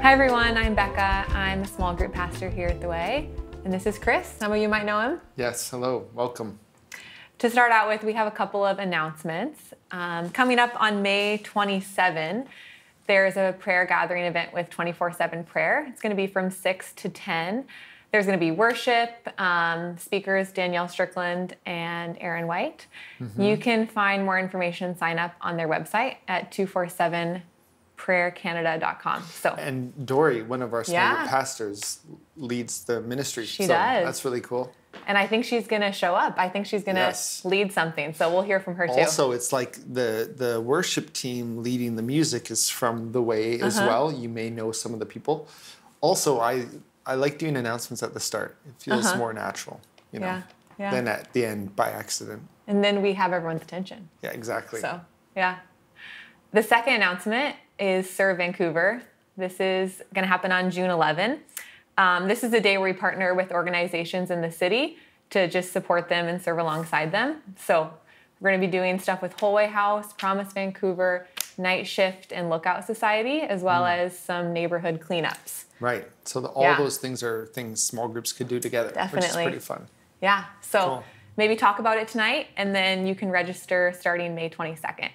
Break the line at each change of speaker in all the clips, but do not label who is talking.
Hi everyone, I'm Becca. I'm a small group pastor here at The Way, and this is Chris. Some of you might know him.
Yes, hello, welcome.
To start out with, we have a couple of announcements. Coming up on May 27, there's a prayer gathering event with 24/7 prayer. It's going to be from 6 to 10. There's going to be worship, speakers Danielle Strickland and Aaron White. You can find more information, sign up on their website at 247prayercanada.com.
And Dory, one of our small group pastors, leads the ministry.
She does.
That's really cool.
And I think she's going to show up. I think she's going to lead something. So we'll hear from her too.
Also, it's like the worship team leading the music is from The Way as well. You may know some of the people. Also, I like doing announcements at the start. It feels more natural, you know, than at the end by accident.
And then we have everyone's attention.
Yeah, exactly.
So, yeah. The second announcement is Serve Vancouver. This is going to happen on June 11. This is a day where we partner with organizations in the city to just support them and serve alongside them. So we're going to be doing stuff with Whole Way House, Promise Vancouver, Night Shift, and Lookout Society, as well as some neighborhood cleanups.
Right. So all those things are things small groups could do together,
Definitely.
which is pretty fun.
Yeah. So
cool.
Maybe talk about it tonight, and then you can register starting May 22nd.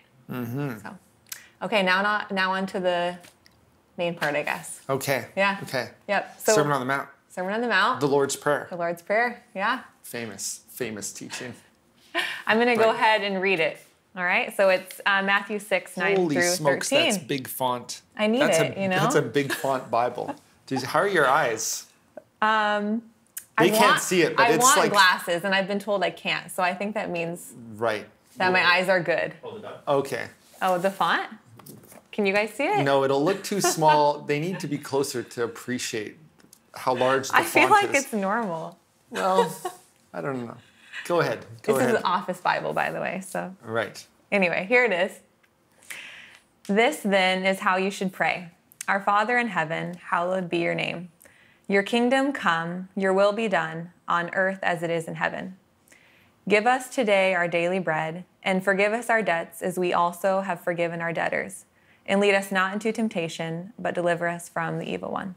So, okay, now on to the main part, I guess.
Okay.
Yeah.
Okay.
Yep. So,
Sermon on the Mount.
Sermon on the Mount.
The Lord's Prayer.
The Lord's Prayer. Yeah.
Famous teaching.
I'm going to go ahead and read it. All right. So it's Matthew 6, 9
Holy
through
smokes,
13.
that's big font.
I need it, you know?
That's a big font Bible. How are your eyes?
They
can't see it, but it's like...
I want glasses, and I've been told I can't. So I think that means that my eyes are good.
Okay.
Oh, the font? Can you guys see it?
No, it'll look too small. They need to be closer to appreciate how large the font is.
I feel like it's normal.
Well, I don't know. Go ahead.
This is an office Bible, by the way. So.
Right.
Anyway, here it is. This, then, is how you should pray. Our Father in heaven, hallowed be your name. Your kingdom come, your will be done, on earth as it is in heaven. Give us today our daily bread, and forgive us our debts as we also have forgiven our debtors. And lead us not into temptation, but deliver us from the evil one.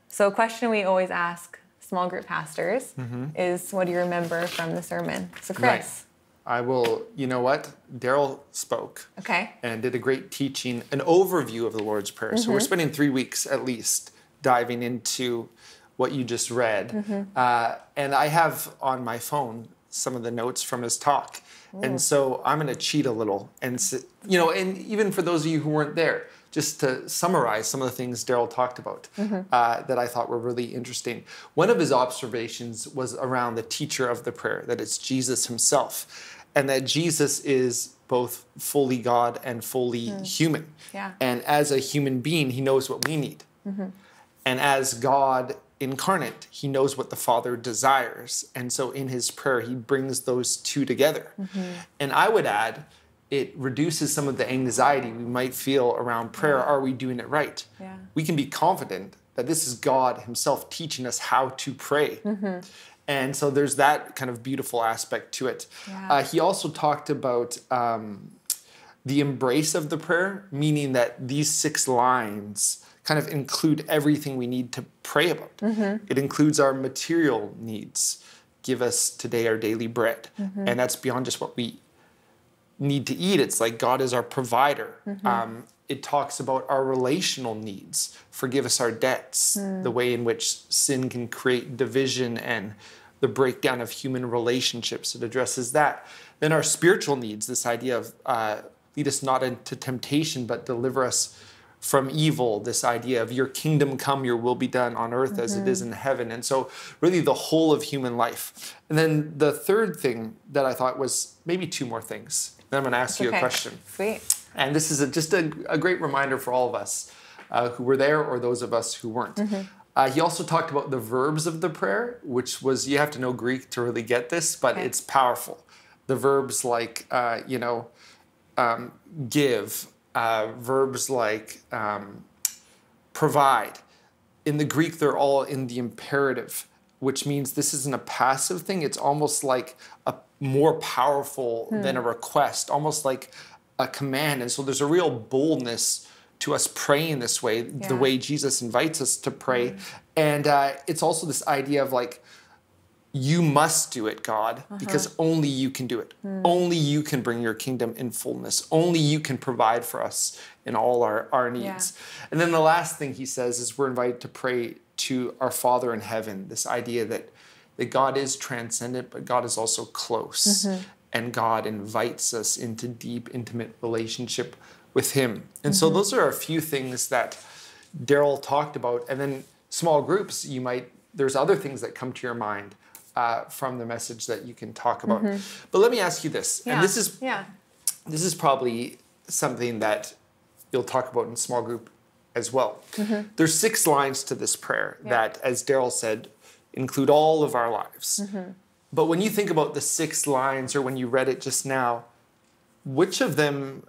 So a question we always ask small group pastors is, what do you remember from the sermon? So Chris.
I will, you know what? Daryl spoke.
Okay.
And did a great teaching, an overview of the Lord's Prayer. So we're spending 3 weeks at least diving into what you just read. And I have on my phone some of the notes from his talk. And so I'm going to cheat a little. And, and even for those of you who weren't there, just to summarize some of the things Daryl talked about that I thought were really interesting. One of his observations was around the teacher of the prayer, that it's Jesus himself, and that Jesus is both fully God and fully human.
Yeah.
And as a human being, he knows what we need. And as God incarnate, he knows what the Father desires. And so in his prayer, he brings those two together. And I would add, it reduces some of the anxiety we might feel around prayer. Are we doing it right?
Yeah.
We can be confident that this is God himself teaching us how to pray. And so there's that kind of beautiful aspect to it.
Yeah.
He also talked about the embrace of the prayer, meaning that these 6 lines kind of include everything we need to pray about. It includes our material needs. Give us today our daily bread. And that's beyond just what we need to eat. It's like God is our provider. It talks about our relational needs. Forgive us our debts, the way in which sin can create division and the breakdown of human relationships. It addresses that. Then our spiritual needs, this idea of lead us not into temptation, but deliver us from evil, this idea of your kingdom come, your will be done on earth as it is in heaven. And so really the whole of human life. And then the third thing that I thought was maybe 2 more things. Then I'm going to ask you a question.
Sweet.
And this is just a great reminder for all of us who were there or those of us who weren't. He also talked about the verbs of the prayer, which was, you have to know Greek to really get this, but it's powerful. The verbs like, give, verbs like provide. In the Greek, they're all in the imperative, which means this isn't a passive thing. It's almost like a more powerful than a request, almost like a command. And so there's a real boldness to us praying this way, the way Jesus invites us to pray. And it's also this idea of like, you must do it, God, because only you can do it. Only you can bring your kingdom in fullness. Only you can provide for us in all our needs. And then the last thing he says is we're invited to pray to our Father in heaven, this idea that God is transcendent, but God is also close. And God invites us into deep, intimate relationship with him. And so those are a few things that Daryl talked about. And then small groups, there's other things that come to your mind from the message that you can talk about. But let me ask you this, and this is probably something that you'll talk about in small group as well. There's 6 lines to this prayer that, as Daryl said, include all of our lives. But when you think about the 6 lines, or when you read it just now, which of them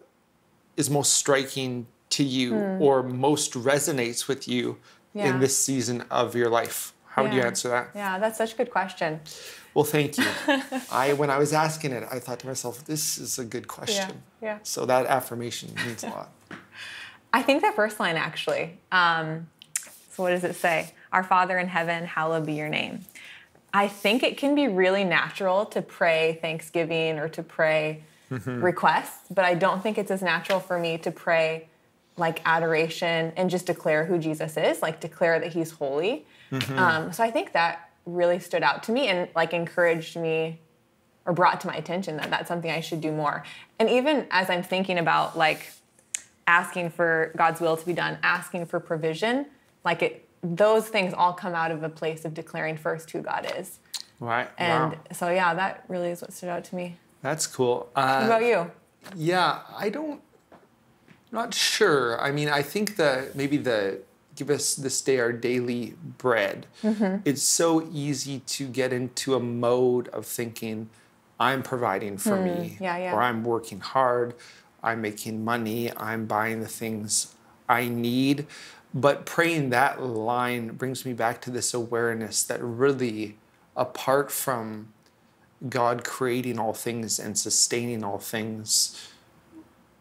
is most striking to you or most resonates with you in this season of your life? How would you answer that?
Yeah, that's such a good question.
Well, thank you. When I was asking it, I thought to myself, this is a good question.
Yeah.
So that affirmation means a lot.
I think that first line, actually. So what does it say? Our Father in heaven, hallowed be your name. I think it can be really natural to pray thanksgiving or to pray requests, but I don't think it's as natural for me to pray like adoration and just declare who Jesus is, like declare that he's holy. So I think that really stood out to me and like encouraged me or brought to my attention that that's something I should do more. And even as I'm thinking about like asking for God's will to be done, asking for provision, those things all come out of a place of declaring first who God is.
Right.
And so, that really is what stood out to me.
That's cool.
What about you?
Yeah, not sure. I mean, I think maybe give us this day our daily bread. It's so easy to get into a mode of thinking, I'm providing for me, or I'm working hard, I'm making money, I'm buying the things I need. But praying that line brings me back to this awareness that really, apart from God creating all things and sustaining all things,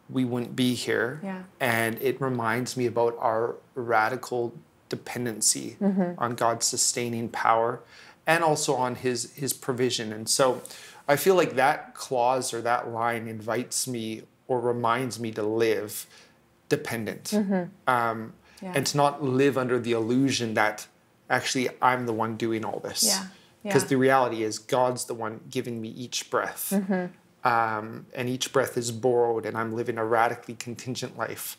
we wouldn't be here. And it reminds me about our radical dependency on God's sustaining power and also on his provision. And so I feel like that clause or that line invites me or reminds me to live dependent. And to not live under the illusion that actually I'm the one doing all this. Because the reality is God's the one giving me each breath. And each breath is borrowed, and I'm living a radically contingent life.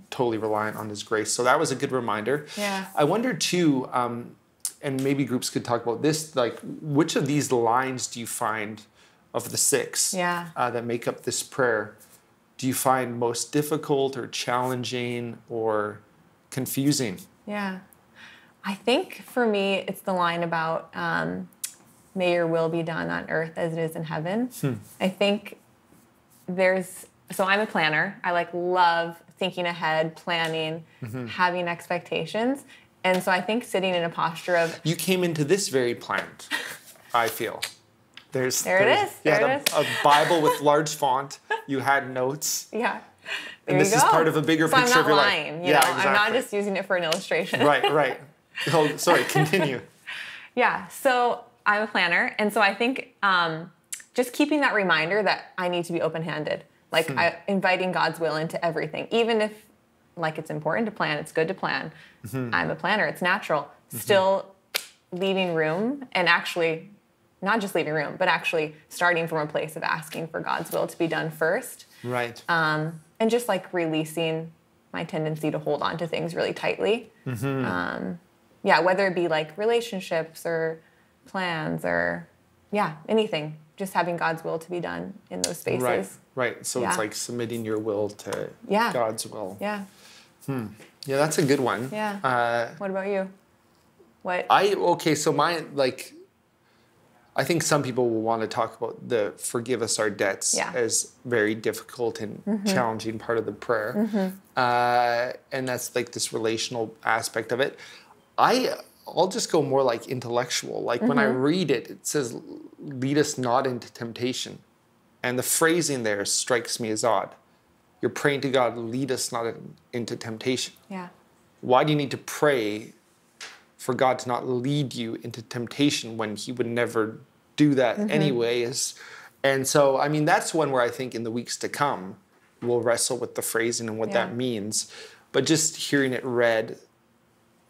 Totally reliant on his grace. So that was a good reminder. I wonder too, and maybe groups could talk about this, like which of these lines do you find of the 6 that make up this prayer, do you find most difficult or challenging or confusing?
I think for me, it's the line about may your will be done on earth as it is in heaven. I think so I'm a planner. I love thinking ahead, planning, having expectations. And so I think sitting in a posture of...
You came into this very planned, I feel.
There it is.
You had a Bible with large font. You had notes. And this is part of a bigger picture of your life.
I'm not lying. Exactly. I'm not just using it for an illustration.
Right. Oh, sorry, continue.
So I'm a planner. And so I think just keeping that reminder that I need to be open-handed. Inviting God's will into everything. Even if it's important to plan, it's good to plan. I'm a planner. It's natural. Still leaving room and actually... not just leaving room, but actually starting from a place of asking for God's will to be done first.
Right.
And just releasing my tendency to hold on to things really tightly. Whether it be relationships or plans or anything. Just having God's will to be done in those spaces.
Right. So it's like submitting your will to God's will.
Yeah,
that's a good one.
What about you?
So mine, I think some people will want to talk about the forgive us our debts as very difficult and challenging part of the prayer. And that's this relational aspect of it. I'll just go more intellectual. When I read it, it says, lead us not into temptation. And the phrasing there strikes me as odd. you're praying to God, lead us not into temptation.
Yeah.
Why do you need to pray for God to not lead you into temptation when he would never do that anyways? And so, I mean, that's one where I think in the weeks to come, we'll wrestle with the phrasing and what that means. But just hearing it read,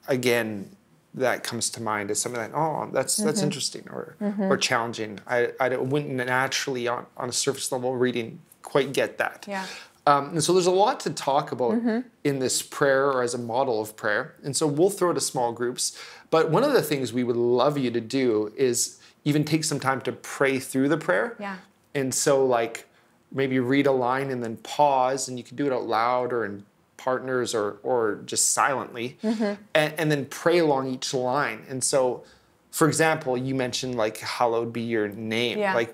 again, that comes to mind as something like, oh, that's interesting or challenging. I wouldn't naturally, on a surface level reading, quite get that.
Yeah.
And so there's a lot to talk about in this prayer or as a model of prayer. And so we'll throw it to small groups. But one of the things we would love you to do is even take some time to pray through the prayer.
Yeah.
And so like maybe read a line and then pause, and you can do it out loud or in partners or just silently, and then pray along each line. And so, for example, you mentioned like, hallowed be your name.
Yeah.
Like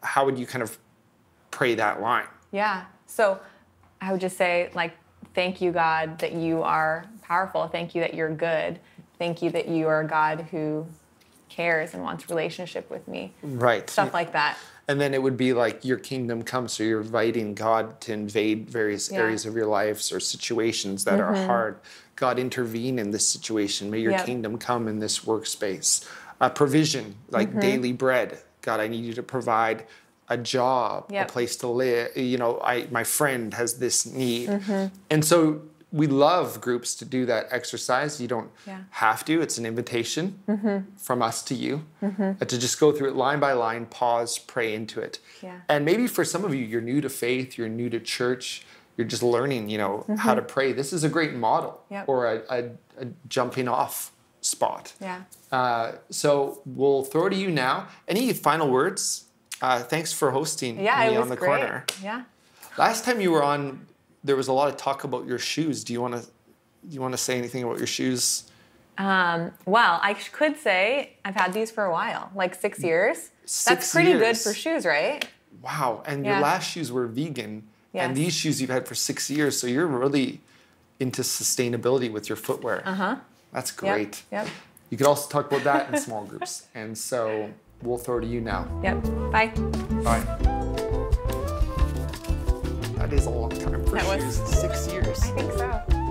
how would you kind of pray that line?
Yeah. So I would just say, like, thank you, God, that you are powerful. Thank you that you're good. Thank you that you are a God who cares and wants relationship with me.
Right.
Stuff like that.
And then it would be like, your kingdom come. So you're inviting God to invade various areas of your lives or situations that are hard. God, intervene in this situation. May your kingdom come in this workspace. Provision, like daily bread. God, I need you to provide a job, a place to live. You know, my friend has this need. And so we love groups to do that exercise. You don't have to. It's an invitation from us to you to just go through it line by line, pause, pray into it.
Yeah.
And maybe for some of you, you're new to faith, you're new to church, you're just learning, you know, how to pray. This is a great model or a jumping off spot.
Yeah.
So we'll throw it to you now. Any final words? Thanks for hosting me on the corner.
Yeah.
Last time you were on, there was a lot of talk about your shoes. Do you want to say anything about your shoes?
Well, I could say I've had these for a while, like 6 years. That's pretty
years.
good for shoes, right?
Wow. And your last shoes were vegan. Yes. And these shoes you've had for 6 years. So you're really into sustainability with your footwear. That's great.
Yep.
You could also talk about that in small groups. And so we'll throw it to you now.
Yep. Bye.
Bye. That is a long time for shoes. 6 years.
I think so.